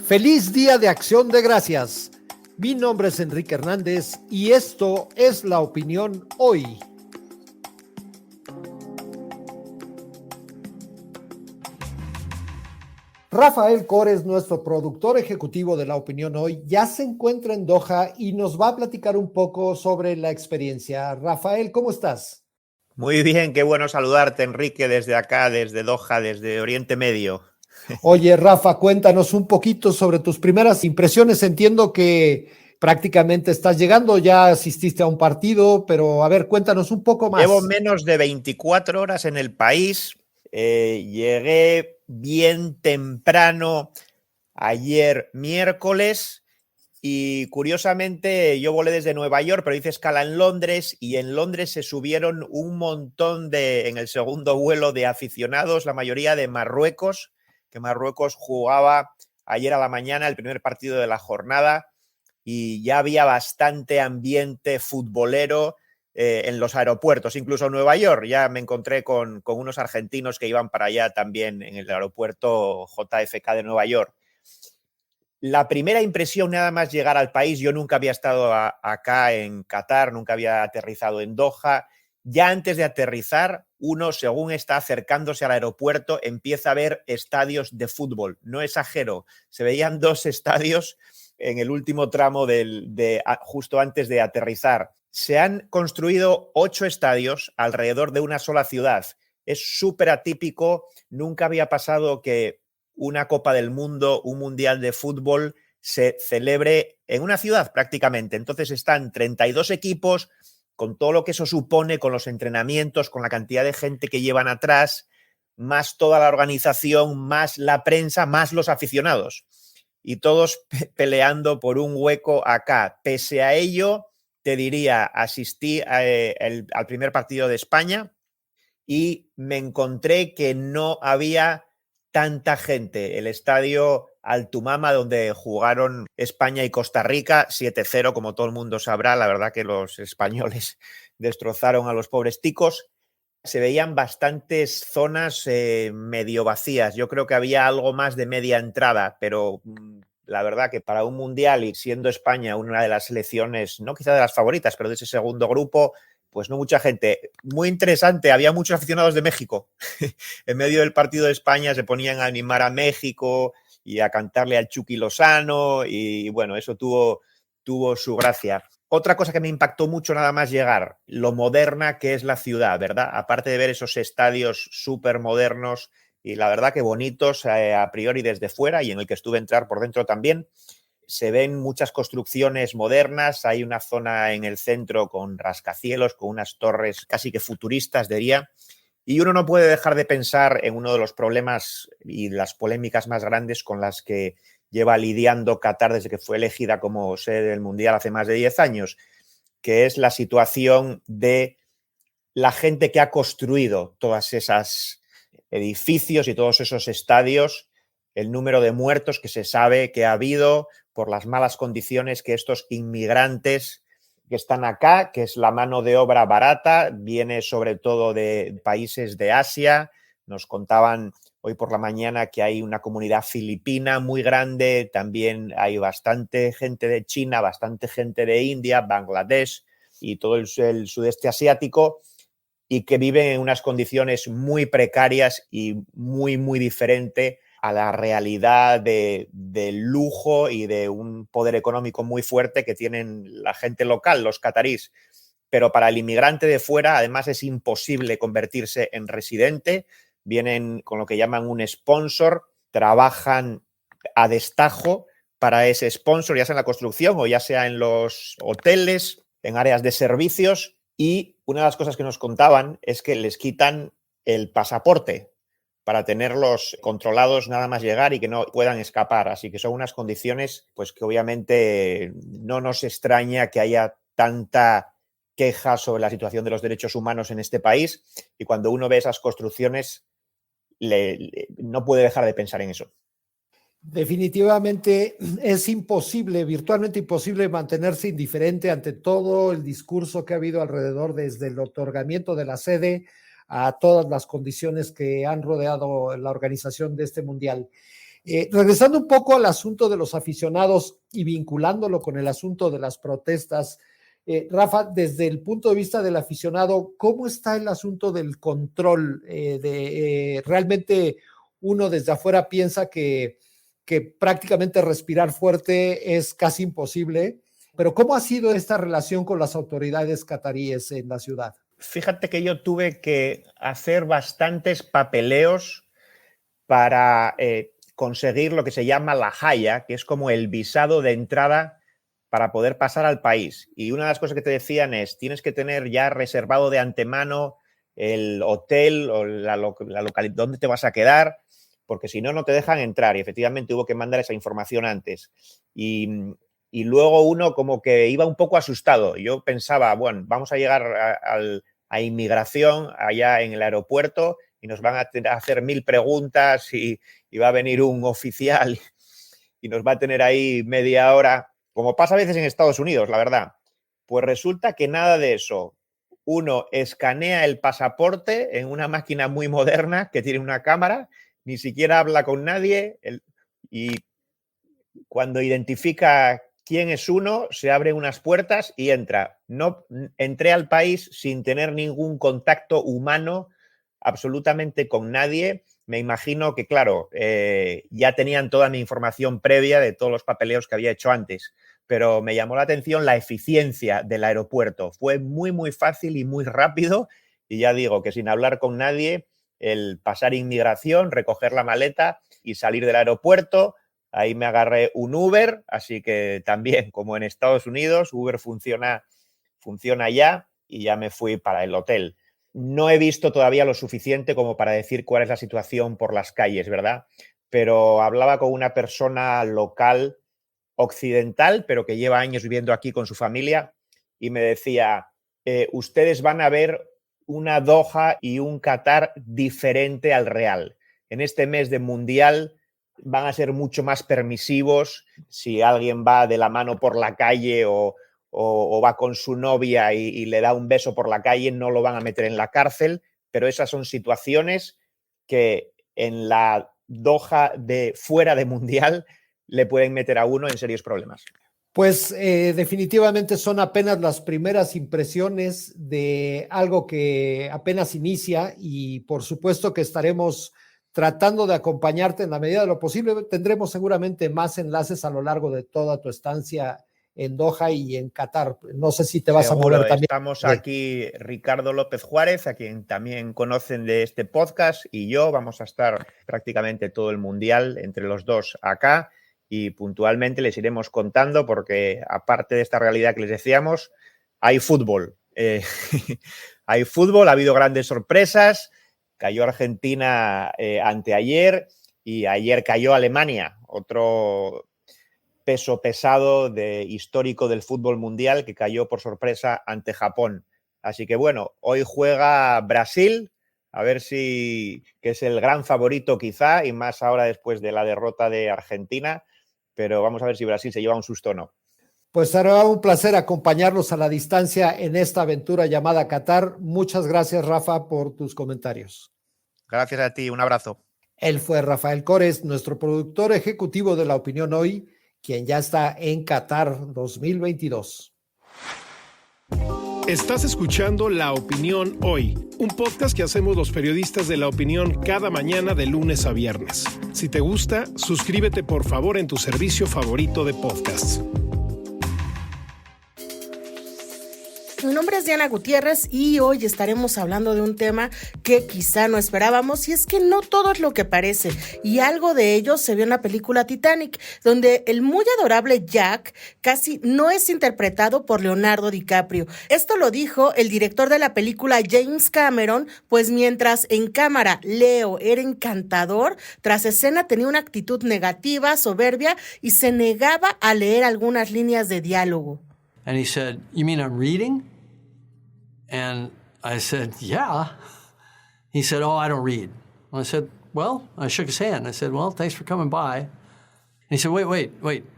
Feliz Día de Acción de Gracias. Mi nombre es Enrique Hernández y esto es La Opinión Hoy. Rafael Cores, nuestro productor ejecutivo de La Opinión Hoy, ya se encuentra en Doha y nos va a platicar un poco sobre la experiencia. Rafael, ¿cómo estás? Muy bien, qué bueno saludarte, Enrique, desde acá, desde Doha, desde Oriente Medio. Oye, Rafa, cuéntanos un poquito sobre tus primeras impresiones. Entiendo que prácticamente estás llegando, ya asististe a un partido, pero a ver, cuéntanos un poco Llevo más. menos de 24 horas en el país. Llegué bien temprano ayer miércoles y curiosamente yo volé desde Nueva York, pero hice escala en Londres y en Londres se subieron un montón en el segundo vuelo de aficionados, la mayoría de Marruecos, que Marruecos jugaba ayer a la mañana el primer partido de la jornada y ya había bastante ambiente futbolero en los aeropuertos, incluso en Nueva York. Ya me encontré con unos argentinos que iban para allá también en el aeropuerto JFK de Nueva York. La primera impresión nada más llegar al país, yo nunca había estado acá en Qatar, nunca había aterrizado en Doha. Ya antes de aterrizar, uno, según está acercándose al aeropuerto, empieza a ver estadios de fútbol. No exagero, se veían 2 estadios en el último tramo justo antes de aterrizar. Se han construido 8 estadios alrededor de una sola ciudad. Es súper atípico, nunca había pasado que una Copa del Mundo, un Mundial de Fútbol se celebre en una ciudad prácticamente. Entonces están 32 equipos, con todo lo que eso supone, con los entrenamientos, con la cantidad de gente que llevan atrás, más toda la organización, más la prensa, más los aficionados. Y todos peleando por un hueco acá. Pese a ello, te diría, asistí al primer partido de España y me encontré que no había tanta gente. El estadio Altumama, donde jugaron España y Costa Rica, 7-0, como todo el mundo sabrá. La verdad que los españoles destrozaron a los pobres ticos. Se veían bastantes zonas medio vacías. Yo creo que había algo más de media entrada, pero la verdad que para un mundial y siendo España una de las selecciones, no quizá de las favoritas, pero de ese segundo grupo, pues no mucha gente. Muy interesante, había muchos aficionados de México. En medio del partido de España se ponían a animar a México y a cantarle al Chucky Lozano y bueno, eso tuvo su gracia. Otra cosa que me impactó mucho nada más llegar, lo moderna que es la ciudad, ¿verdad? Aparte de ver esos estadios súper modernos y la verdad que bonitos a priori desde fuera y en el que estuve a entrar por dentro también, se ven muchas construcciones modernas, hay una zona en el centro con rascacielos, con unas torres casi que futuristas, diría, y uno no puede dejar de pensar en uno de los problemas y las polémicas más grandes con las que lleva lidiando Qatar desde que fue elegida como sede del Mundial hace más de 10 años, que es la situación de la gente que ha construido todas esas edificios y todos esos estadios, el número de muertos que se sabe que ha habido por las malas condiciones que estos inmigrantes que están acá, que es la mano de obra barata, viene sobre todo de países de Asia. Nos contaban hoy por la mañana que hay una comunidad filipina muy grande, también hay bastante gente de China, bastante gente de India, Bangladesh y todo el sudeste asiático, y que viven en unas condiciones muy precarias y muy diferente a la realidad de lujo y de un poder económico muy fuerte que tienen la gente local, los catarís. Pero para el inmigrante de fuera, además, es imposible convertirse en residente. Vienen con lo que llaman un sponsor, trabajan a destajo para ese sponsor, ya sea en la construcción o ya sea en los hoteles, en áreas de servicios. Y una de las cosas que nos contaban es que les quitan el pasaporte para tenerlos controlados nada más llegar y que no puedan escapar. Así que son unas condiciones pues que obviamente no nos extraña que haya tanta queja sobre la situación de los derechos humanos en este país, y cuando uno ve esas construcciones no puede dejar de pensar en eso. Definitivamente es imposible, virtualmente imposible mantenerse indiferente ante todo el discurso que ha habido alrededor desde el otorgamiento de la sede a todas las condiciones que han rodeado la organización de este mundial. Regresando un poco al asunto de los aficionados y vinculándolo con el asunto de las protestas, Rafa, desde el punto de vista del aficionado, ¿cómo está el asunto del control? Realmente uno desde afuera piensa que prácticamente respirar fuerte es casi imposible, pero ¿cómo ha sido esta relación con las autoridades cataríes en la ciudad? Fíjate que yo tuve que hacer bastantes papeleos para conseguir lo que se llama la haya, que es como el visado de entrada para poder pasar al país. Y una de las cosas que te decían es, tienes que tener ya reservado de antemano el hotel o la localidad donde te vas a quedar, porque si no, no te dejan entrar. Y efectivamente hubo que mandar esa información antes. Y luego uno como que iba un poco asustado. Yo pensaba, bueno, vamos a llegar a inmigración allá en el aeropuerto y nos van a hacer 1000 preguntas y va a venir un oficial y nos va a tener ahí media hora, como pasa a veces en Estados Unidos, la verdad. Pues resulta que nada de eso. Uno escanea el pasaporte en una máquina muy moderna que tiene una cámara, ni siquiera habla con nadie y cuando identifica quién es uno, se abren unas puertas y entra. No entré al país sin tener ningún contacto humano absolutamente con nadie. Me imagino que, claro, ya tenían toda mi información previa de todos los papeleos que había hecho antes, pero me llamó la atención la eficiencia del aeropuerto. Fue muy, muy fácil y muy rápido y ya digo que sin hablar con nadie, el pasar inmigración, recoger la maleta y salir del aeropuerto. Ahí me agarré un Uber, así que también, como en Estados Unidos, Uber funciona ya y ya me fui para el hotel. No he visto todavía lo suficiente como para decir cuál es la situación por las calles, ¿verdad? Pero hablaba con una persona local occidental, pero que lleva años viviendo aquí con su familia y me decía, ustedes van a ver una Doha y un Qatar diferente al real. En este mes de Mundial van a ser mucho más permisivos. Si alguien va de la mano por la calle o va con su novia y le da un beso por la calle, no lo van a meter en la cárcel, pero esas son situaciones que en la Doha de fuera de Mundial le pueden meter a uno en serios problemas. Pues definitivamente son apenas las primeras impresiones de algo que apenas inicia y por supuesto que estaremos tratando de acompañarte en la medida de lo posible. Tendremos seguramente más enlaces a lo largo de toda tu estancia en Doha y en Qatar. No sé si te vas Seguro, a mover también. Estamos aquí Ricardo López Juárez, a quien también conocen de este podcast, y yo vamos a estar prácticamente todo el Mundial entre los dos acá y puntualmente les iremos contando porque aparte de esta realidad que les decíamos, hay fútbol. Hay fútbol, ha habido grandes sorpresas. Cayó Argentina anteayer y ayer cayó Alemania, otro peso pesado histórico del fútbol mundial que cayó por sorpresa ante Japón. Así que bueno, hoy juega Brasil, a ver si que es el gran favorito quizá y más ahora después de la derrota de Argentina, pero vamos a ver si Brasil se lleva un susto o no. Pues será un placer acompañarlos a la distancia en esta aventura llamada Qatar. Muchas gracias, Rafa, por tus comentarios. Gracias a ti, un abrazo. Él fue Rafael Cores, nuestro productor ejecutivo de La Opinión Hoy, quien ya está en Qatar 2022. Estás escuchando La Opinión Hoy, un podcast que hacemos los periodistas de La Opinión cada mañana de lunes a viernes. Si te gusta, suscríbete por favor en tu servicio favorito de podcasts. Mi nombre es Diana Gutiérrez y hoy estaremos hablando de un tema que quizá no esperábamos y es que no todo es lo que parece y algo de ello se vio en la película Titanic, donde el muy adorable Jack casi no es interpretado por Leonardo DiCaprio. Esto lo dijo el director de la película James Cameron, pues mientras en cámara Leo era encantador, tras escena tenía una actitud negativa, soberbia y se negaba a leer algunas líneas de diálogo. And he said, "You mean I'm reading?" And I said, "Yeah." He said, "Oh, I don't read." And I said, "Well," I shook his hand. I said, "Well, thanks for coming by." And he said, wait.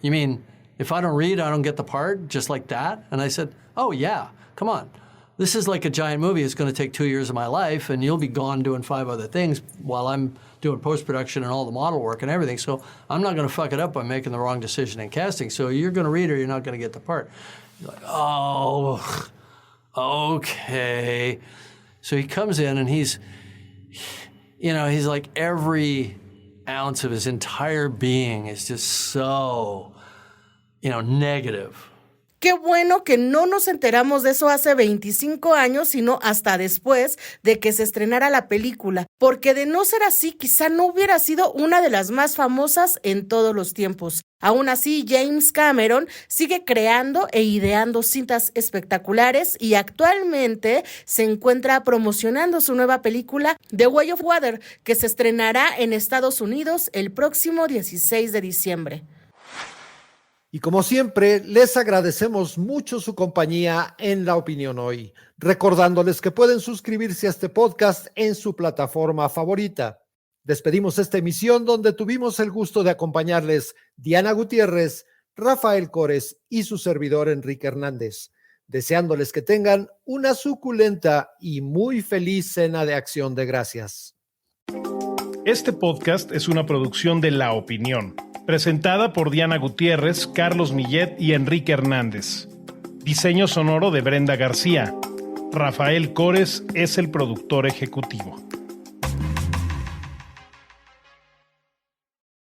You mean if I don't read, I don't get the part just like that?" And I said, "Oh, yeah. Come on. This is like a giant movie. It's going to take 2 years of my life, and you'll be gone doing 5 other things while I'm doing post-production and all the model work and everything, so I'm not going to fuck it up by making the wrong decision in casting. So you're going to read or you're not going to get the part. You're like, oh, okay. So he comes in and he's like every ounce of his entire being is just so, negative. Qué bueno que no nos enteramos de eso hace 25 años, sino hasta después de que se estrenara la película, porque de no ser así, quizá no hubiera sido una de las más famosas en todos los tiempos. Aún así, James Cameron sigue creando e ideando cintas espectaculares y actualmente se encuentra promocionando su nueva película The Way of Water, que se estrenará en Estados Unidos el próximo 16 de diciembre. Y como siempre, les agradecemos mucho su compañía en La Opinión Hoy, recordándoles que pueden suscribirse a este podcast en su plataforma favorita. Despedimos esta emisión donde tuvimos el gusto de acompañarles Diana Gutiérrez, Rafael Cores y su servidor Enrique Hernández, deseándoles que tengan una suculenta y muy feliz cena de Acción de Gracias. Este podcast es una producción de La Opinión, presentada por Diana Gutiérrez, Carlos Millet y Enrique Hernández. Diseño sonoro de Brenda García. Rafael Cores es el productor ejecutivo.